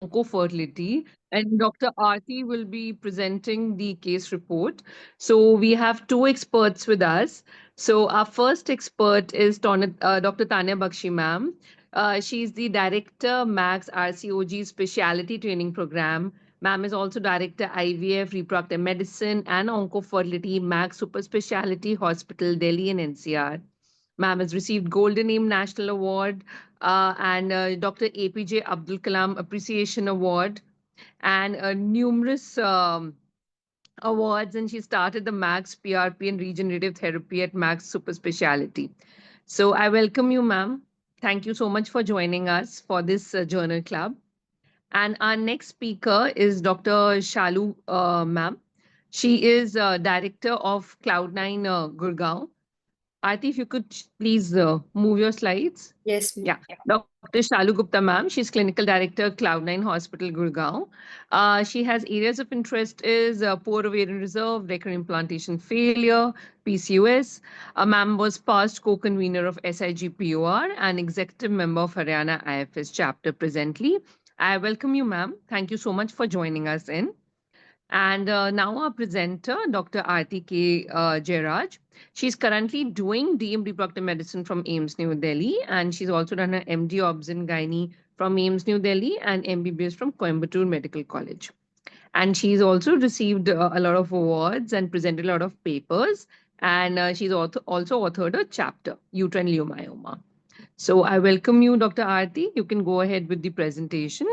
oncofertility, and Dr. Aarti will be presenting the case report. So we have two experts with us. So our first expert is Dr. Tanya Bakshi ma'am. She's the director Max RCOG Specialty Training Program. Ma'am is also director IVF, reproductive medicine, and oncofertility Max Super Speciality Hospital, Delhi and NCR. Ma'am has received Golden Aim National Award and Dr. APJ Abdul Kalam Appreciation Award and numerous awards. And she started the Max PRP and regenerative therapy at Max Super Speciality. So I welcome you, ma'am. Thank you so much for joining us for this journal club. And our next speaker is Dr. Shalu, ma'am. She is director of Cloud9 Gurgaon. Aarti, if you could please move your slides. Yes, Yeah, ma'am. Dr. Shalu Gupta, ma'am. She's clinical director, Cloud9 Hospital, Gurgaon. She has areas of interest is poor ovarian reserve, recurrent implantation failure, PCOS. Ma'am was past co-convener of SIGPOR and executive member of Haryana IFS chapter presently. I welcome you, ma'am. Thank you so much for joining us in. And now our presenter, Dr. Aarti K. Jairaj. She's currently doing DM reproductive medicine from AIMS New Delhi, and she's also done her MD Obs in Gynae from AIMS New Delhi and MBBS from Coimbatore Medical College. And she's also received a lot of awards and presented a lot of papers. And she's also authored a chapter, Uterine Leiomyoma. So I welcome you, Dr. Aarti. You can go ahead with the presentation.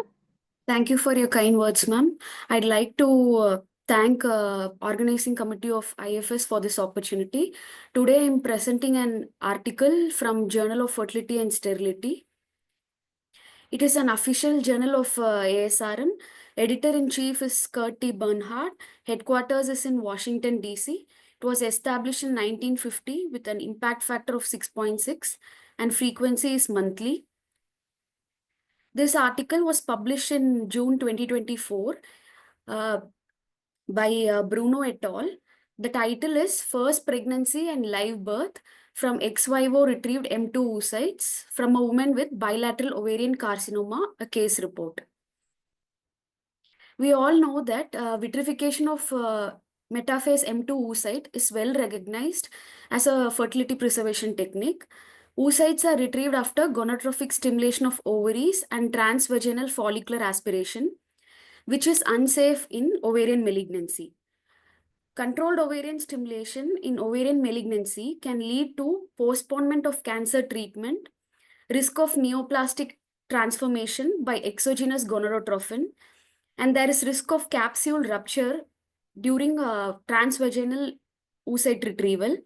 Thank you for your kind words, ma'am. I'd like to thank organizing committee of IFS for this opportunity. Today, I'm presenting an article from Journal of Fertility and Sterility. It is an official journal of ASRM. Editor-in-chief is Kurt T. Bernhardt. Headquarters is in Washington, D.C. It was established in 1950 with an impact factor of 6.6 and frequency is monthly. This article was published in June 2024 uh, by Bruno et al. The title is First Pregnancy and Live Birth from Ex Vivo Retrieved M2 Oocytes from a Woman with Bilateral Ovarian Carcinoma, a Case Report. We all know that vitrification of metaphase M2 oocyte is well recognized as a fertility preservation technique. Oocytes are retrieved after gonadotrophic stimulation of ovaries and transvaginal follicular aspiration, which is unsafe in ovarian malignancy. Controlled ovarian stimulation in ovarian malignancy can lead to postponement of cancer treatment, risk of neoplastic transformation by exogenous gonadotrophin, and there is risk of capsule rupture during transvaginal oocyte retrieval,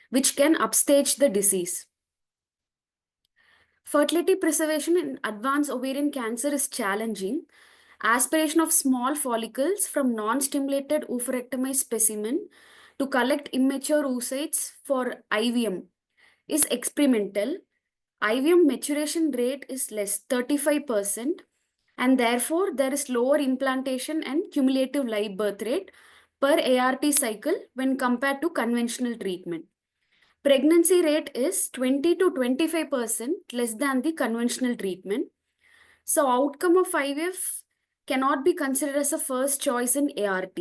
which can upstage the disease. Fertility preservation in advanced ovarian cancer is challenging. Aspiration of small follicles from non-stimulated oophorectomized specimen to collect immature oocytes for IVM is experimental. IVM maturation rate is less 35%, and therefore there is lower implantation and cumulative live birth rate per ART cycle when compared to conventional treatment. Pregnancy rate is 20 to 25% less than the conventional treatment. So outcome of IVF cannot be considered as a first choice in ART.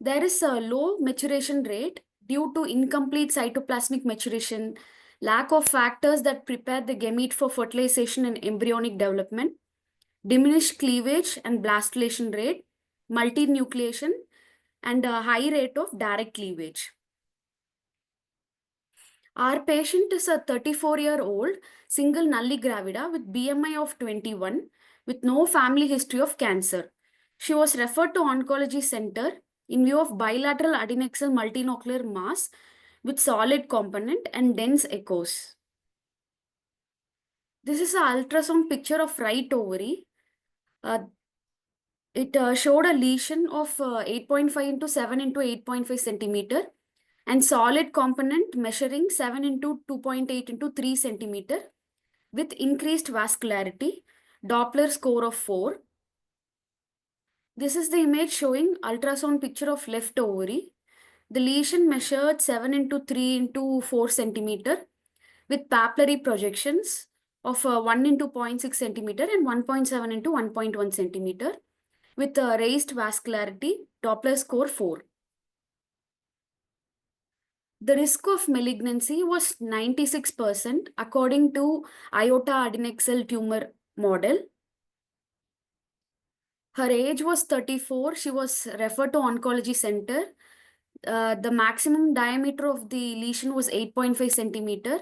There is a low maturation rate due to incomplete cytoplasmic maturation, lack of factors that prepare the gamete for fertilization and embryonic development, diminished cleavage and blastulation rate, multinucleation, and a high rate of direct cleavage. Our patient is a 34-year-old single nulli gravida with BMI of 21 with no family history of cancer. She was referred to oncology center in view of bilateral adnexal multinuclear mass with solid component and dense echoes. This is an ultrasound picture of right ovary. It showed a lesion of 8.5 into 7 into 8.5 centimeter and solid component measuring 7 into 2.8 into 3 centimeter with increased vascularity, Doppler score of 4. This is the image showing ultrasound picture of left ovary. The lesion measured 7 into 3 into 4 centimeter with papillary projections of 1 into 0.6 centimeter and 1.7 into 1.1 centimeter with raised vascularity, Doppler score 4. The risk of malignancy was 96% according to aorta adnexal tumor model. Her age was 34. She was referred to oncology center. The maximum diameter of the lesion was 8.5 centimeter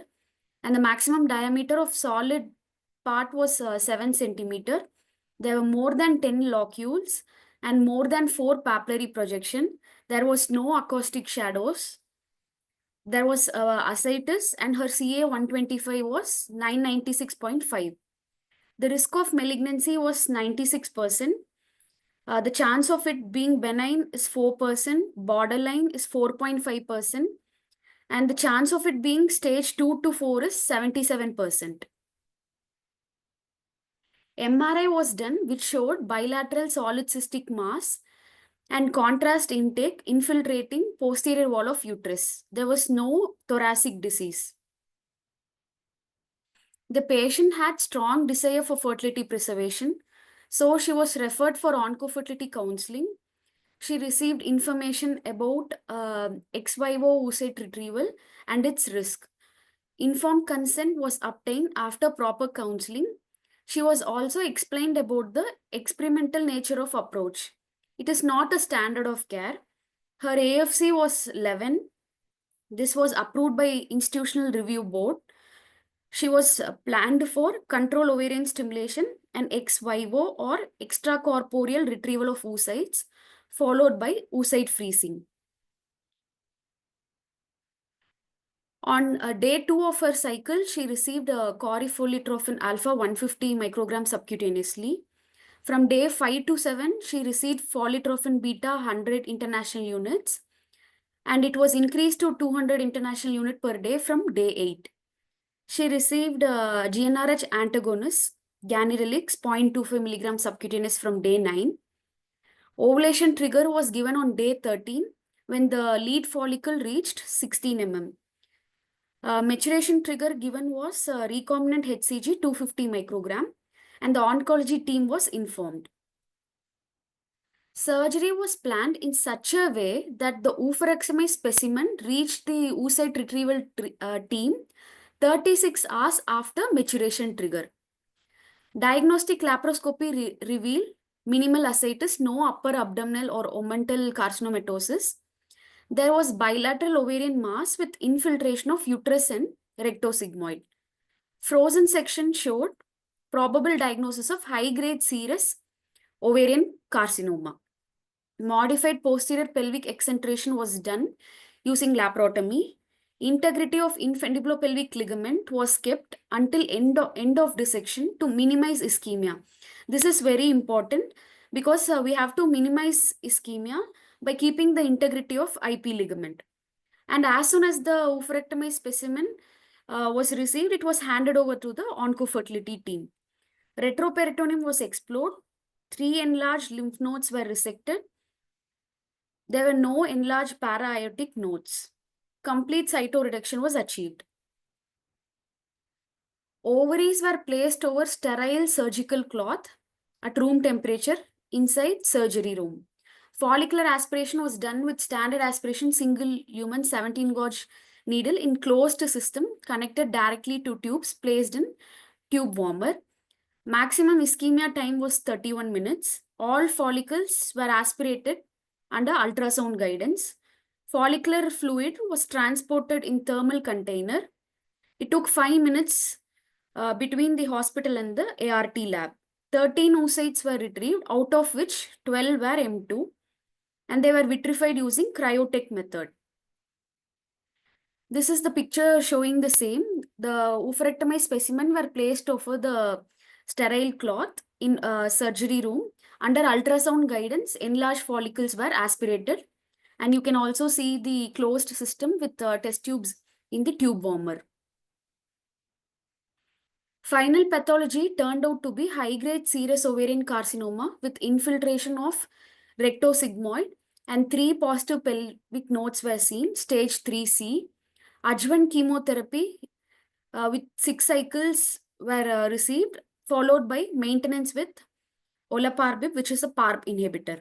and the maximum diameter of solid part was 7 centimeter. There were more than 10 locules and more than 4 papillary projection. There was no acoustic shadows. There was ascites and her CA 125 was 996.5. The risk of malignancy was 96%. The chance of it being benign is 4%, borderline is 4.5%, and the chance of it being stage 2 to 4 is 77%. MRI was done, which showed bilateral solid cystic mass and contrast intake infiltrating posterior wall of uterus. There was no thoracic disease. The patient had strong desire for fertility preservation, so she was referred for oncofertility counseling. She received information about ex vivo oocyte retrieval and its risk. Informed consent was obtained after proper counseling. She was also explained about the experimental nature of approach. It is not a standard of care. Her AFC was 11. This was approved by Institutional Review Board. She was planned for control ovarian stimulation and ex vivo or extracorporeal retrieval of oocytes, followed by oocyte freezing. On day 2 of her cycle, she received a corifolitrofin alpha 150 microgram subcutaneously. From day 5 to 7, she received folitropin beta 100 international units, and it was increased to 200 international unit per day from day 8. She received GnRH antagonist, ganirelix 0.25 milligram subcutaneous from day 9. Ovulation trigger was given on day 13 when the lead follicle reached 16 mm. Maturation trigger given was recombinant HCG 250 microgram, and the oncology team was informed. Surgery was planned in such a way that the oophorectomy specimen reached the oocyte retrieval team 36 hours after maturation trigger. Diagnostic laparoscopy revealed minimal ascites, no upper abdominal or omental carcinomatosis. There was bilateral ovarian mass with infiltration of uterus and rectosigmoid. Frozen section showed probable diagnosis of high-grade serous ovarian carcinoma. Modified posterior pelvic excenteration was done using laparotomy. Integrity of infundibulopelvic ligament was kept until end of dissection to minimize ischemia. This is very important because we have to minimize ischemia by keeping the integrity of IP ligament. And as soon as the oophorectomy specimen was received, it was handed over to the oncofertility team. Retroperitoneum was explored. 3 enlarged lymph nodes were resected. There were no enlarged para-aortic nodes. Complete cytoreduction was achieved. Ovaries were placed over sterile surgical cloth at room temperature inside surgery room. Follicular aspiration was done with standard aspiration single lumen 17 gauge needle in closed system connected directly to tubes placed in tube warmer. Maximum ischemia time was 31 minutes. All follicles were aspirated under ultrasound guidance. Follicular fluid was transported in thermal container. It took 5 minutes between the hospital and the ART lab. 13 oocytes were retrieved, out of which 12 were M2, and they were vitrified using cryotech method. This is the picture showing the same. The oophorectomy specimen were placed over the sterile cloth in a surgery room. Under ultrasound guidance, enlarged follicles were aspirated. And you can also see the closed system with test tubes in the tube warmer. Final pathology turned out to be high-grade serous ovarian carcinoma with infiltration of rectosigmoid, and 3 positive pelvic nodes were seen, stage 3C. Adjuvant chemotherapy with 6 cycles were received, followed by maintenance with olaparib, which is a PARP inhibitor.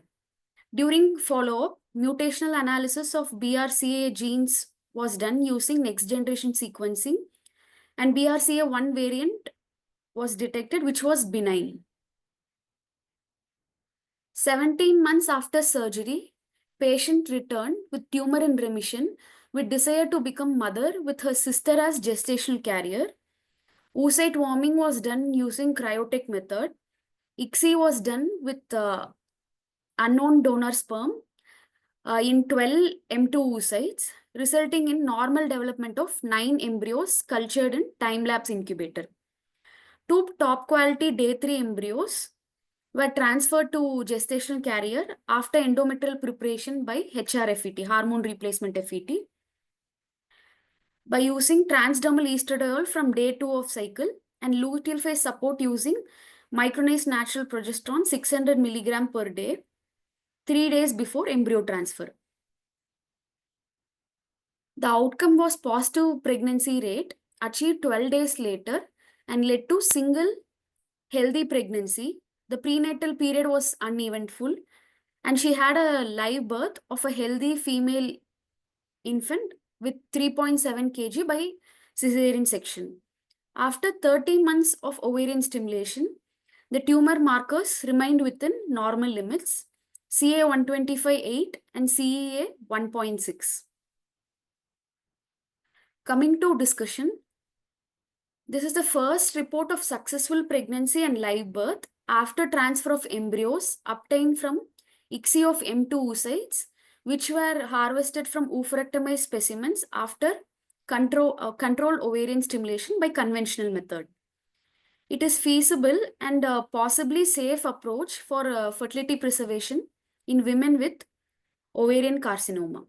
During follow-up, mutational analysis of BRCA genes was done using next-generation sequencing, and BRCA1 variant was detected, which was benign. 17 months after surgery, patient returned with tumor in remission with desire to become mother with her sister as gestational carrier. Oocyte warming was done using cryotech method. ICSI was done with unknown donor sperm in 12 M2 oocytes, resulting in normal development of 9 embryos cultured in time-lapse incubator. 2 top quality day 3 embryos were transferred to gestational carrier after endometrial preparation by HRFET, hormone replacement FET, by using transdermal estradiol from day 2 of cycle and luteal phase support using micronized natural progesterone 600 milligram per day 3 days before embryo transfer. The outcome was positive pregnancy rate achieved 12 days later and led to single healthy pregnancy. The prenatal period was uneventful and she had a live birth of a healthy female infant with 3.7 kg by cesarean section. After 30 months of ovarian stimulation, the tumor markers remained within normal limits, CA 125.8 and CEA 1.6. Coming to discussion, this is the first report of successful pregnancy and live birth after transfer of embryos obtained from ICSI of M2 oocytes, which were harvested from oophorectomized specimens after controlled ovarian stimulation by conventional method. It is feasible and possibly safe approach for fertility preservation in women with ovarian carcinoma.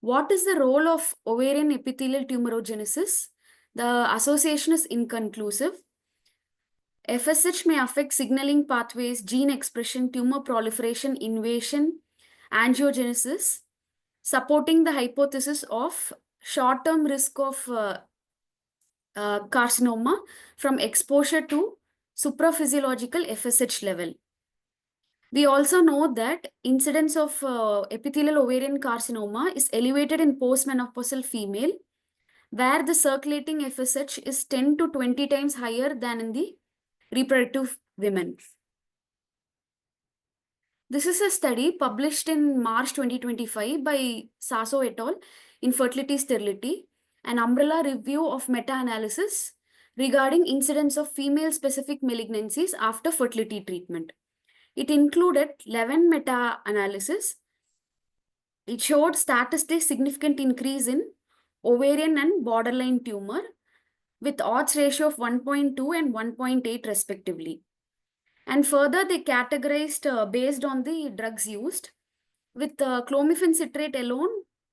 What is the role of ovarian epithelial tumorigenesis? The association is inconclusive. FSH may affect signaling pathways, gene expression, tumor proliferation, invasion, angiogenesis, supporting the hypothesis of short-term risk of carcinoma from exposure to supraphysiological FSH level. We also know that incidence of epithelial ovarian carcinoma is elevated in postmenopausal female, where the circulating FSH is 10 to 20 times higher than in the reproductive women. This is a study published in March 2025 by Sasso et al. In Fertility Sterility, an umbrella review of meta-analysis regarding incidence of female-specific malignancies after fertility treatment. It included 11 meta-analysis. It showed statistically significant increase in ovarian and borderline tumor with odds ratio of 1.2 and 1.8 respectively. And further, they categorized based on the drugs used. With clomiphene citrate alone,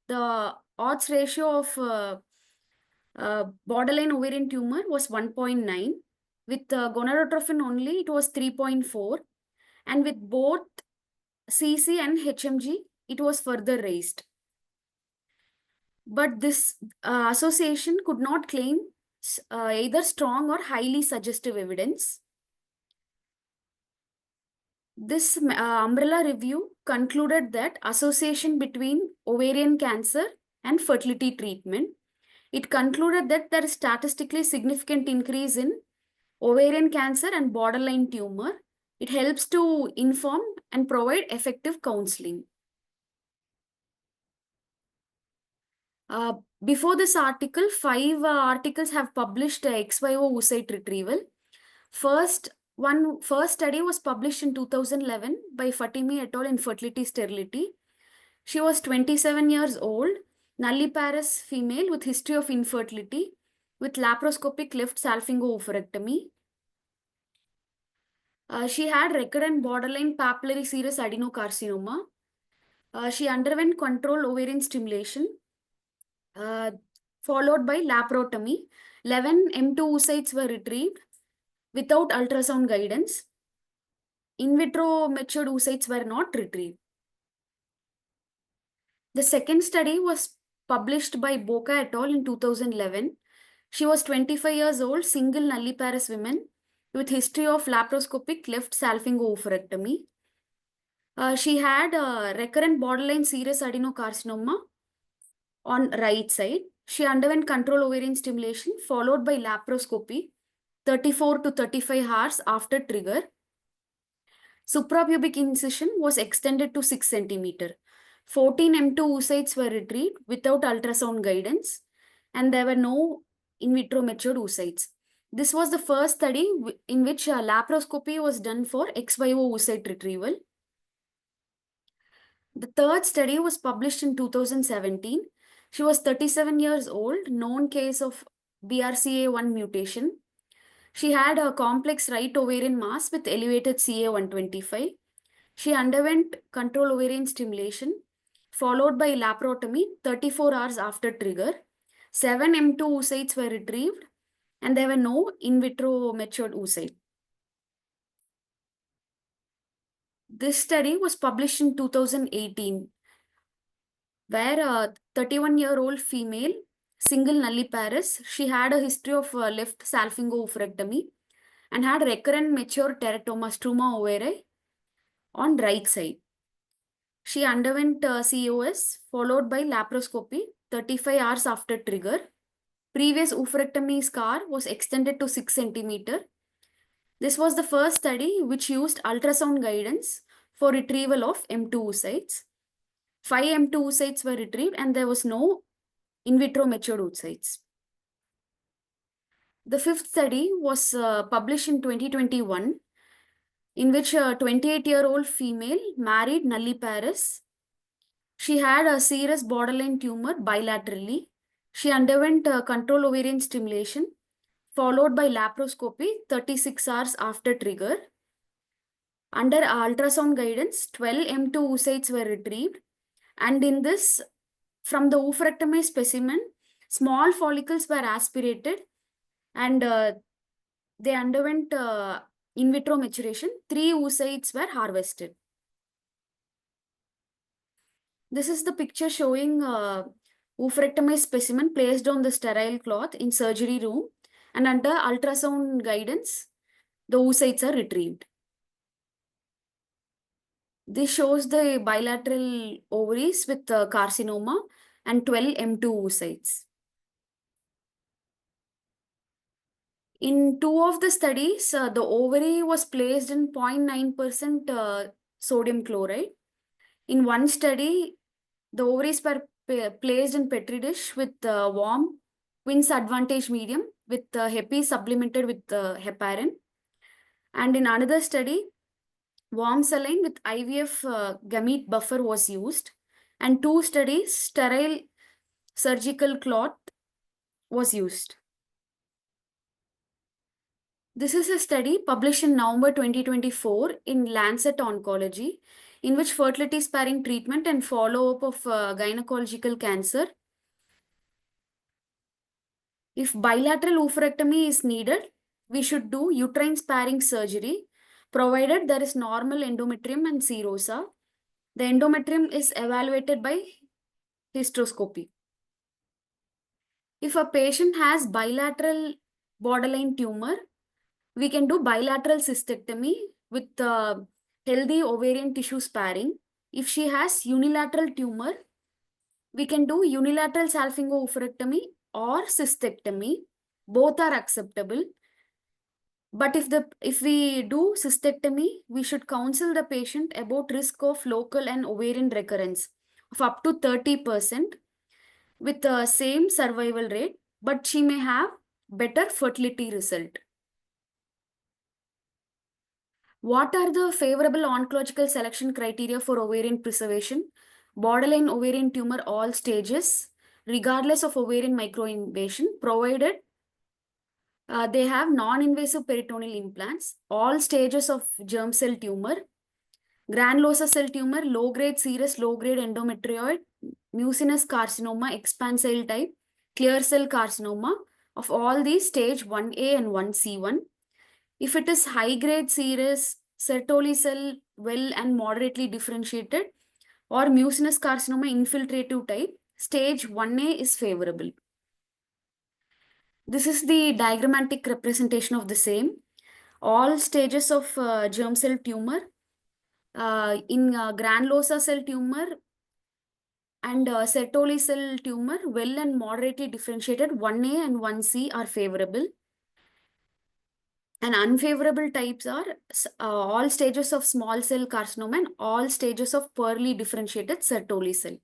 the odds ratio of borderline ovarian tumor was 1.9. With gonadotropin only, it was 3.4. And with both CC and HMG, it was further raised. But this association could not claim either strong or highly suggestive evidence. This umbrella review concluded that association between ovarian cancer and fertility treatment. It concluded that there is statistically significant increase in ovarian cancer and borderline tumor. It helps to inform and provide effective counseling. Before this article, 5 articles have published ex vivo oocyte retrieval. First study was published in 2011 by Fatimi et al. In Fertility Sterility. She was 27 years old, nulliparous female with history of infertility with laparoscopic left salpingo-oophorectomy. She had recurrent borderline papillary serous adenocarcinoma. She underwent controlled ovarian stimulation followed by laparotomy. 11 M2 oocytes were retrieved without ultrasound guidance. In vitro matured oocytes were not retrieved. The second study was published by Boca et al. In 2011. She was 25 years old, single nulliparous woman with history of laparoscopic left salpingo-oophorectomy. She had recurrent borderline serous adenocarcinoma on right side. She underwent control ovarian stimulation followed by laparoscopy 34 to 35 hours after trigger. Suprapubic incision was extended to 6 cm. 14 M2 oocytes were retrieved without ultrasound guidance, and there were no in vitro matured oocytes. This was the first study in which laparoscopy was done for ex vivo oocyte retrieval. The third study was published in 2017. She was 37 years old, known case of BRCA1 mutation. She had a complex right ovarian mass with elevated CA125. She underwent control ovarian stimulation followed by laparotomy 34 hours after trigger. 7 M2 oocytes were retrieved and there were no in vitro matured oocyte. This study was published in 2018 where a 31-year-old female, single nulliparous, she had a history of left salpingo-oophorectomy and had recurrent mature teratoma struma ovariae on right side. She underwent COS followed by laparoscopy 35 hours after trigger. Previous oophorectomy scar was extended to 6 cm. This was the first study which used ultrasound guidance for retrieval of M2 oocytes. 5 M2 oocytes were retrieved and there was no in vitro matured oocytes. The fifth study was published in 2021 in which a 28-year-old female married nulliparous. She had a serous borderline tumor bilaterally. She underwent control ovarian stimulation followed by laparoscopy 36 hours after trigger. Under ultrasound guidance, 12 M2 oocytes were retrieved. And in this, from the oophorectomy specimen, small follicles were aspirated and they underwent in vitro maturation. 3 oocytes were harvested. This is the picture showing oophorectomy specimen placed on the sterile cloth in surgery room and under ultrasound guidance, the oocytes are retrieved. This shows the bilateral ovaries with carcinoma and 12 M2 oocytes. In 2 of the studies, the ovary was placed in 0.9% sodium chloride. In one study, the ovaries were placed in petri dish with warm Queen's advantage medium with hepi supplemented with heparin. And in another study, warm saline with IVF gamete buffer was used. And 2 studies, sterile surgical cloth was used. This is a study published in November 2024 in Lancet Oncology, in which fertility sparing treatment and follow-up of gynecological cancer. If bilateral oophorectomy is needed, we should do uterine sparing surgery, provided there is normal endometrium and serosa. The endometrium is evaluated by hysteroscopy. If a patient has bilateral borderline tumor, we can do bilateral cystectomy with healthy ovarian tissue sparing. If she has unilateral tumor, we can do unilateral salpingo-oophorectomy or cystectomy. Both are acceptable. But if we do cystectomy, we should counsel the patient about risk of local and ovarian recurrence of up to 30% with the same survival rate, but she may have better fertility result. What are the favorable oncological selection criteria for ovarian preservation? Borderline ovarian tumor all stages, regardless of ovarian microinvasion, provided they have non-invasive peritoneal implants, all stages of germ cell tumor, granulosa cell tumor, low-grade serous, low-grade endometrioid, mucinous carcinoma, expansile type, clear cell carcinoma, of all these stage 1A and 1C1. If it is high-grade serous, Sertoli cell well and moderately differentiated, or mucinous carcinoma infiltrative type, stage 1A is favorable. This is the diagrammatic representation of the same. All stages of germ cell tumor. In granulosa cell tumor and Sertoli cell tumor, well and moderately differentiated 1A and 1C are favorable. And unfavorable types are all stages of small cell carcinoma and all stages of poorly differentiated Sertoli cell.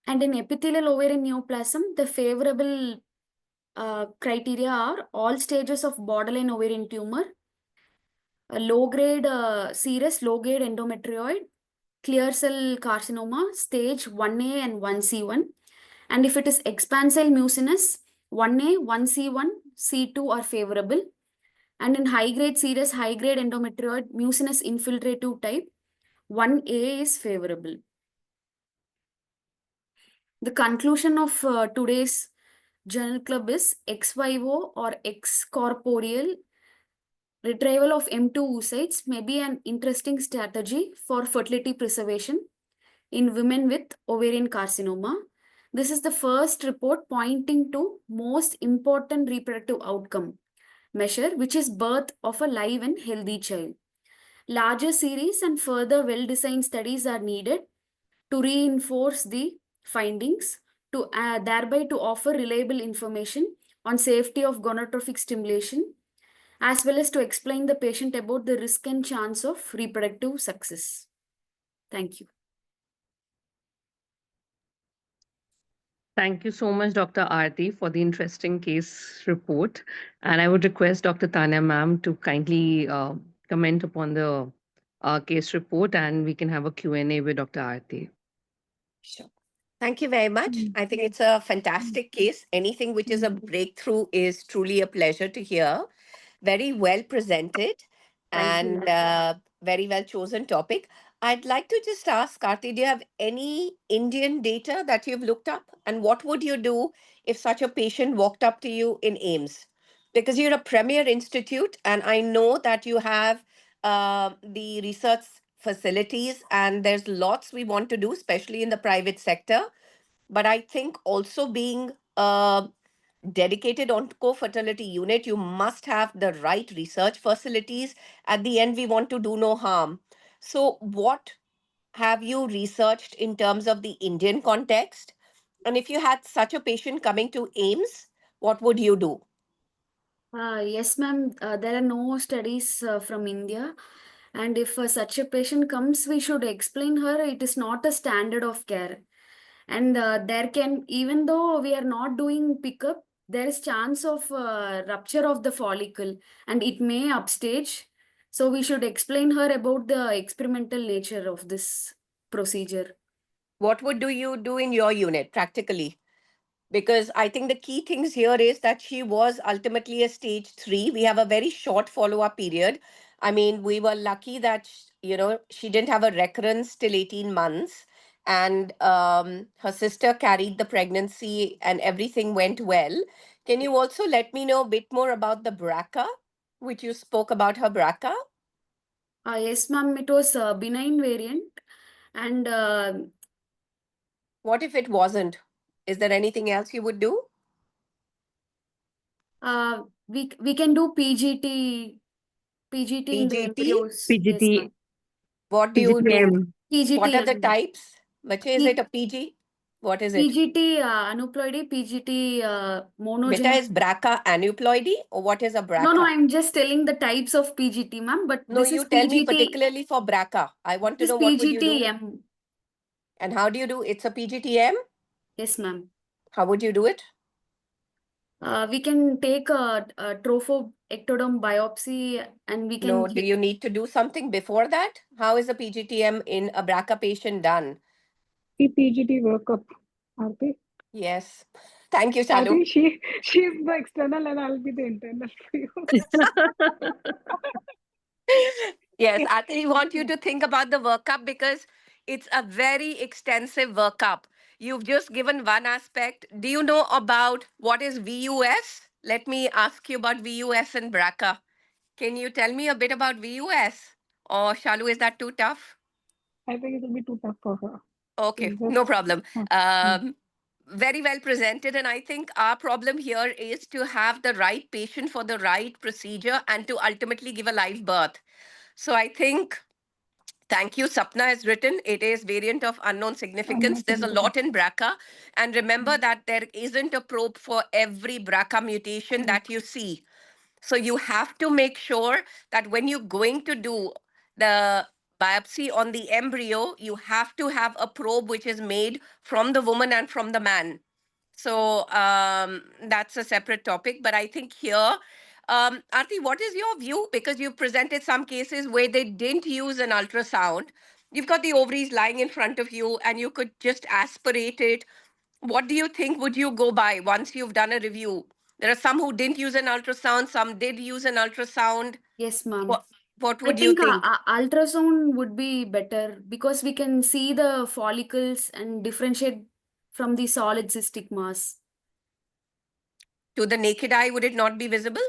And in epithelial ovarian neoplasm, the favorable criteria are all stages of borderline ovarian tumor, low-grade serous, low-grade endometrioid, clear cell carcinoma, stage 1A and 1C1. And if it is expansile mucinous, 1A, 1C1, C2 are favorable. And in high-grade serous, high-grade endometrioid, mucinous infiltrative type, 1A is favorable. The conclusion of today's journal club is ex vivo or excorporeal retrieval of M2 oocytes may be an interesting strategy for fertility preservation in women with ovarian carcinoma. This is the first report pointing to most important reproductive outcome measure, which is birth of a live and healthy child. Larger series and further well-designed studies are needed to reinforce the findings, to thereby to offer reliable information on safety of gonotrophic stimulation, as well as to explain the patient about the risk and chance of reproductive success. Thank you. Thank you so much, Dr. Aarti, for the interesting case report. And I would request Dr. Tanya ma'am to kindly comment upon the case report, and we can have a Q&A with Dr. Aarti. Sure. Thank you very much. I think it's a fantastic case. Anything which is a breakthrough is truly a pleasure to hear. Very well presented Thank you. and very well chosen topic. I'd like to just ask, Karti, do you have any Indian data that you've looked up? And what would you do if such a patient walked up to you in AIMS? Because you're a premier institute, and I know that you have the research facilities, and there's lots we want to do, especially in the private sector. But I think also being a dedicated onco-fertility unit, you must have the right research facilities. At the end, we want to do no harm. So what have you researched in terms of the Indian context? And if you had such a patient coming to AIMS, what would you do? Yes, ma'am. There are no studies from India. And if such a patient comes, we should explain her it is not a standard of care. And there can, even though we are not doing pickup, there is chance of rupture of the follicle and it may upstage. So we should explain her about the experimental nature of this procedure. What would do you do in your unit practically? Because I think the key things here is that she was ultimately a stage 3. We have a very short follow-up period. I mean, we were lucky that she didn't have a recurrence till 18 months, and her sister carried the pregnancy, and everything went well. Can you also let me know a bit more about the BRCA, which you spoke about her BRCA? Yes, ma'am. It was a benign variant. And What if it wasn't? Is there anything else you would do? we can do PGT in the PGT? embryos. Yes, PGT, ma'am. What do you do? PGTM. What are the PGTM. types? Which is it, a PG? What is it? PGT aneuploidy, PGT Beta monogenic. is BRCA aneuploidy, or what is a No, BRCA? I'm just telling the types of PGT, ma'am. But No, this you is tell me PGT. particularly for BRCA. I want to This know what would you do PGTM. and how do you do? It's a PGTM. Yes, ma'am. How would you do it? We can take a trophobectodome biopsy and we can No, do you need to do something before that? How is a PGTM in a BRCA patient done? The PGT workup, Aarti. Yes. Thank you, I Shalu. think she's the external and I'll be the internal for you. Yes, I think we want you to think about the workup because it's a very extensive workup. You've just given one aspect. Do you know about what is VUS? Let me ask you about VUS and BRCA. Can you tell me a bit about VUS? Or Shalu, is that too tough? I think it will be too tough for her. Okay, We'll just, no problem. uh, mm. Um, Very well presented. And I think our problem here is to have the right patient for the right procedure and to ultimately give a live birth. So I think, thank you. Sapna has written, it is variant of unknown significance. Unknown There's a significance. lot in BRCA. And remember that there isn't a probe for every BRCA mutation Correct. that you see. So you have to make sure that when you're going to do the biopsy on the embryo, you have to have a probe which is made from the woman and from the man. So that's a separate topic. But I think here, Aarti, what is your view? Because you've presented some cases where they didn't use an ultrasound. You've got the ovaries lying in front of you and you could just aspirate it. What do you think would you go by once you've done a review? There are some who didn't use an ultrasound, some did use an ultrasound. Yes, ma'am. What, what I would you think think? ultrasound would be better because we can see the follicles and differentiate from the solid cystic mass. To the naked eye, would it not be visible?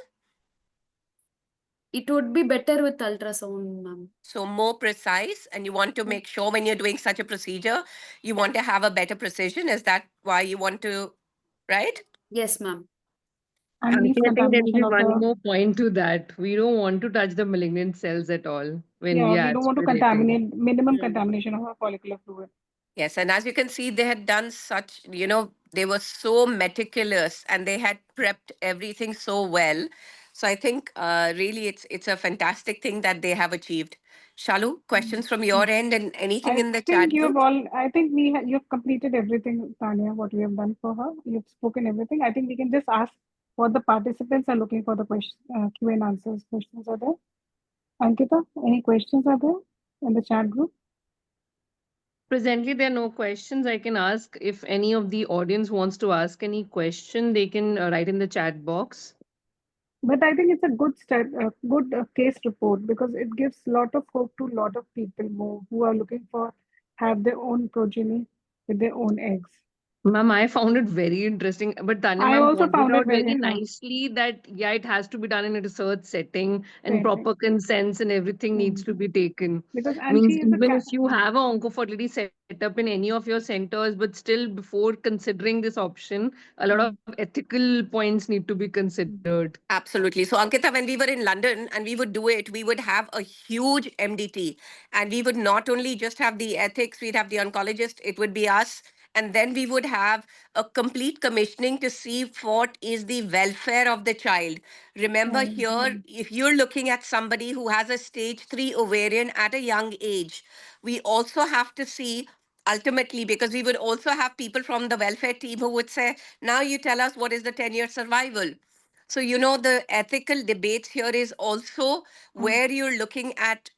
It would be better with ultrasound, ma'am. So more precise, and you want to Mm. make sure when you're doing such a procedure, you want to have a better precision. Is that why you want to, right? Yes, ma'am. And least Auntie, I think there will contamination be of one the, more point to that. We don't want to touch the malignant cells at all when yeah, we we are don't want to aspirating. contaminate, minimum Mm. contamination of our follicular fluid. Yes, and as you can see, they had done such, they were so meticulous and they had prepped everything so well. So I think really it's a fantastic thing that they have achieved. Shalu, questions from Mm. your end and anything I in the think chat group? I think you've completed everything, Tanya, what we have done for her. You've spoken everything. I think we can just ask what the participants are looking for the question, Q and answers. Questions are there? Ankita, any questions are there in the chat group? Presently, there are no questions. I can ask if any of the audience wants to ask any question, they can write in the chat box. But I think it's a good step, a good case report because it gives lot of hope to lot of people more who are looking for have their own progeny with their own eggs. Ma'am, I found it very interesting. But Tanya I ma'am also pointed found it out very very nicely that, yeah, it has to be done in a research setting and fascinating. proper consents and everything needs Mm. to be taken. Because and Means she is a even if you have a oncofertility setup in any of your centers, but still before considering this option, a lot of mm, ethical points need to be mm, considered. Absolutely. So, Ankita, when we were in London and we would do it, we would have a huge MDT. And we would not only just have the ethics, we'd have the oncologist, it would be us. And then we would have a complete commissioning to see what is the welfare of the child. Remember, child, here, if you're looking at somebody who has a stage 3 ovarian at a young age, we also have to see ultimately, because we would also have people from the welfare team who would say, now you tell us what is the 10-year survival. So, the ethical debates here is also mm, where you're looking at,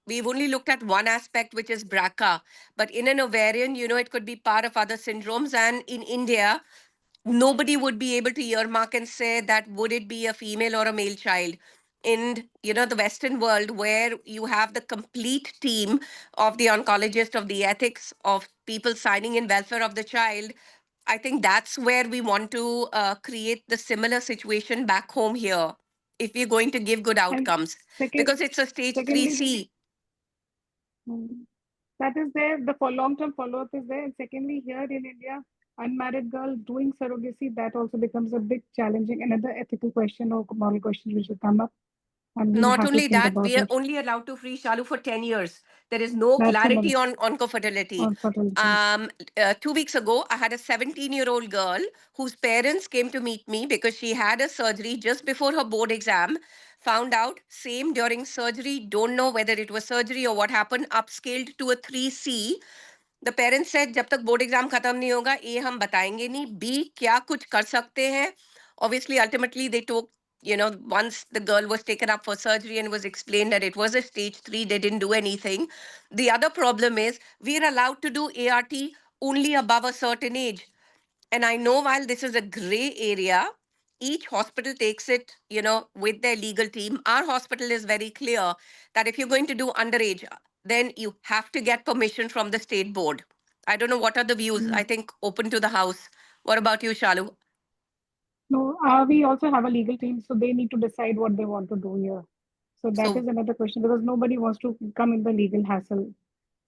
we've only looked at one aspect, which is BRCA. But in an ovarian, it could be part of other syndromes. And in India, nobody would be able to earmark and say that would it be a female or a male child. In, the Western world, where you have the complete team of the oncologist, of the ethics, of people signing in welfare of the child, I think that's where we want to create the similar situation back home here if we're going to give good and outcomes, second, because it's a stage secondly, 3C. mm, that is there. The for long-term follow-up is there. And secondly, here in India, unmarried girl doing surrogacy, that also becomes a big challenging, another ethical question or moral question which will come up, and we'll Not have to only think that, about we are it. only allowed to free Shalu for 10 years. There is no That's another clarity on oncofertility. on fertility. 2 weeks ago, I had a 17-year-old girl whose parents came to meet me because she had a surgery just before her board exam. Found out, same during surgery, don't know whether it was surgery or what happened, upscaled to a 3C. The parents said जब तक board exam खत्म नहीं होगा ए हम बताएंगे नहीं B क्या कुछ कर सकते हैं obviously ultimately they took once the girl was taken up for surgery and was explained that it was a stage 3 they didn't do anything. The other problem is we're allowed to do ART only above a certain age. And I know while this is a gray area, each hospital takes it, with their legal team. Our hospital is very clear that if you're going to do underage, then you have to get permission from the state board. I don't know what are the views. I Mm. think open to the house. What about you, Shalu? No, we also have a legal team, so they need to decide what they want to do here. So that So is another question because nobody wants to come in the legal hassle.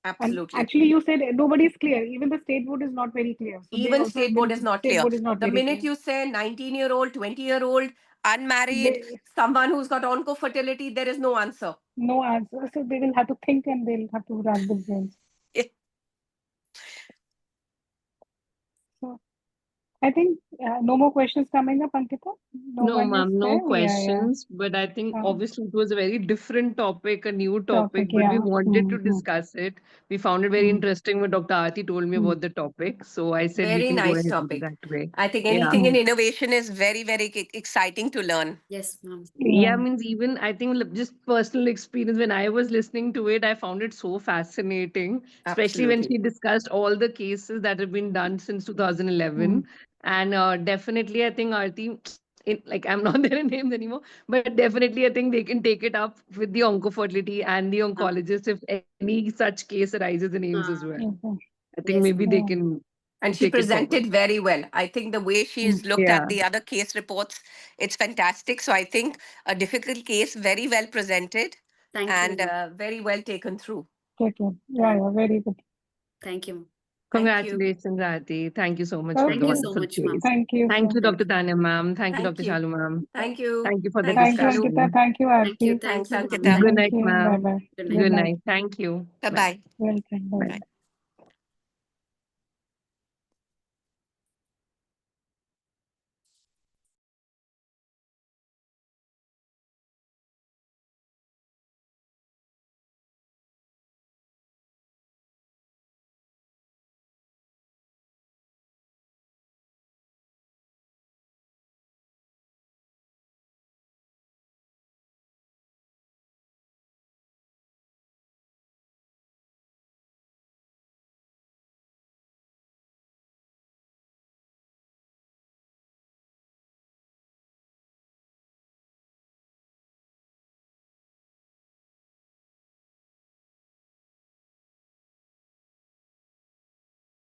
And Absolutely. actually, you said nobody is clear. Even the state board is not very clear. So they Even also state board is been not state clear. board is not The very minute clear. you say 19-year-old, 20-year-old, unmarried, They someone who's got oncofertility, there is no answer. no answer. So they will have to think and they'll have to rack the brains. So I think no more questions coming up, Ankita. No No, one is ma'am, no there. Yeah, yeah. questions. But I think Um, obviously it was a very different topic, a new topic. topic, but we Yeah. wanted to Mm-hmm. discuss it. We found it very Mm-hmm. interesting when Dr. Aarti told me about the topic. So I said we Very can go nice ahead with topic. that way. I think Yeah. anything in innovation is very, very exciting to learn. Yes, ma'am. Yeah, Yeah. means even I think just personal experience when I was listening to it, I found it so fascinating, especially when Absolutely. she discussed all the cases that have been done since Mm. 2011. And definitely, I think Aarti, like I'm not there in names anymore, but definitely I think they can take it up with the oncofertility and the Uh, oncologist if any such case arises in AIMS as well. uh, Okay. I think yes, maybe ma'am. they Yeah. can And she take it forward. presented very well. I think the way Mm. she's looked at Yeah. the other case reports, it's fantastic. So I think a difficult case, very well presented Thank you, and ma'am. very well taken through. Take care. Yeah. Thank, Yeah. Very good. thank you, ma'am. Thank you. Congratulations, Aarti. Thank you so much for Thank the you Okay. so wonderful much, ma'am. case. Thank you. Thank So. you, Thank Dr. you. Tanya ma'am. Thank you, Thank Dr. you. Shalu ma'am. Thank you. Thank you for the Thank Thank you, you. Ankita. discussion. Thank you, Thank you. Aarti. Thank Thanks, you, ma'am. Ankita. Good Thank night, you. Bye ma'am. bye. Good night. Good Good night. night. Thank you. Bye Bye. bye. Welcome. Bye. Bye.